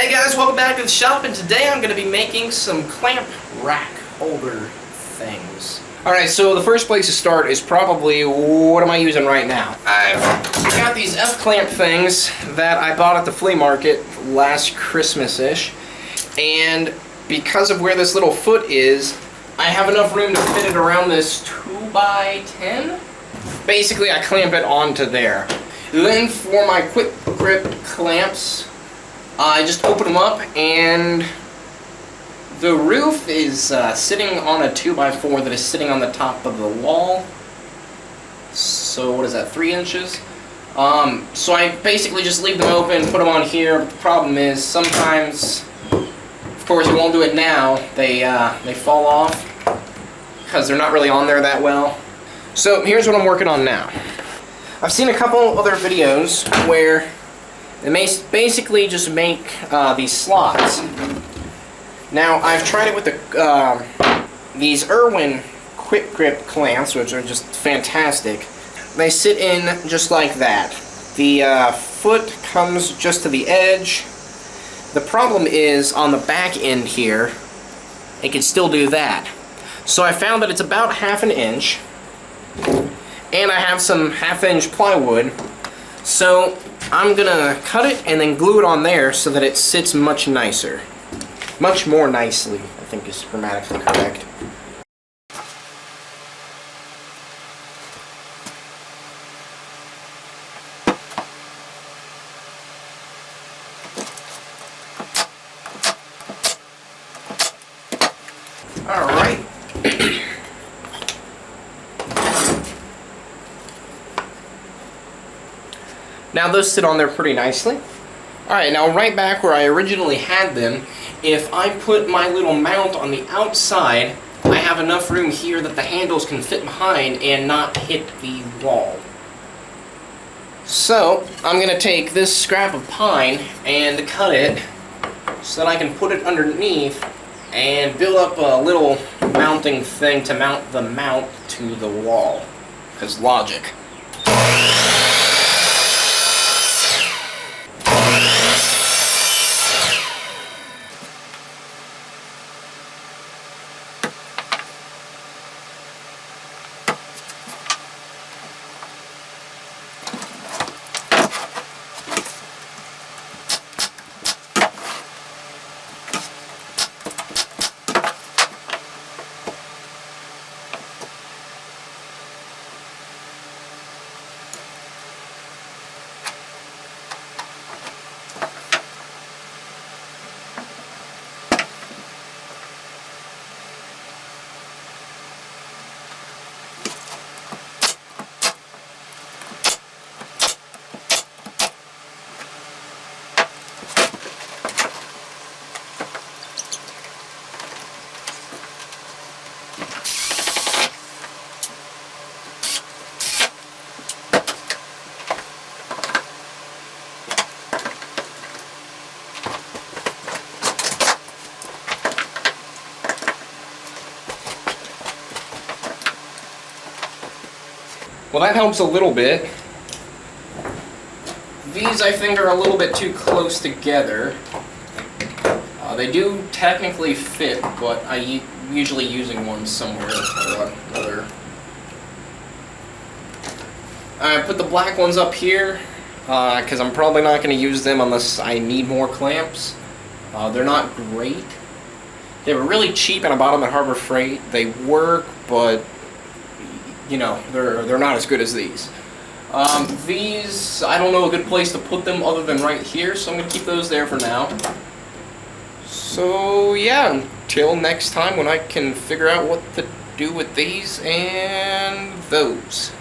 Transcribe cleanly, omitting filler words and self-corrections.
Hey guys, welcome back to the shop, and today I'm going to be making some clamp rack holder things. Alright, so the first place to start is probably, what am I using right now? I've got these F-clamp things that I bought at the flea market last Christmas-ish, and because of where this little foot is, I have enough room to fit it around this 2x10. Basically, I clamp it onto there. Then for my quick grip clamps, I just open them up, and the roof is sitting on a 2x4 that is sitting on the top of the wall. So what is that, 3 inches? So I basically just leave them open, put them on here. But the problem is sometimes, of course you won't do it now, they fall off because they're not really on there that well. So here's what I'm working on now. I've seen a couple other videos where they basically just make these slots. Now, I've tried it with these Irwin quick grip clamps, which are just fantastic. They sit in just like that. The foot comes just to the edge. The problem is on the back end here, it can still do that. So I found that it's about 1/2 inch, and I have some 1/2 inch plywood. So I'm gonna cut it and then glue it on there so that it sits much nicer. Much more nicely, I think is grammatically correct. Alright. Now those sit on there pretty nicely. Alright, now right back where I originally had them, if I put my little mount on the outside, I have enough room here that the handles can fit behind and not hit the wall. So, I'm going to take this scrap of pine and cut it so that I can put it underneath and build up a little mounting thing to mount the mount to the wall. Because logic. Well, that helps a little bit. These, I think, are a little bit too close together. They do technically fit, but I'm usually using one somewhere or another. I put the black ones up here, because I'm probably not going to use them unless I need more clamps. They're not great. They were really cheap and I bought them at Harbor Freight. They work, but you know, they're not as good as these. These, I don't know a good place to put them other than right here, so I'm going to keep those there for now. So yeah, until next time when I can figure out what to do with these and those.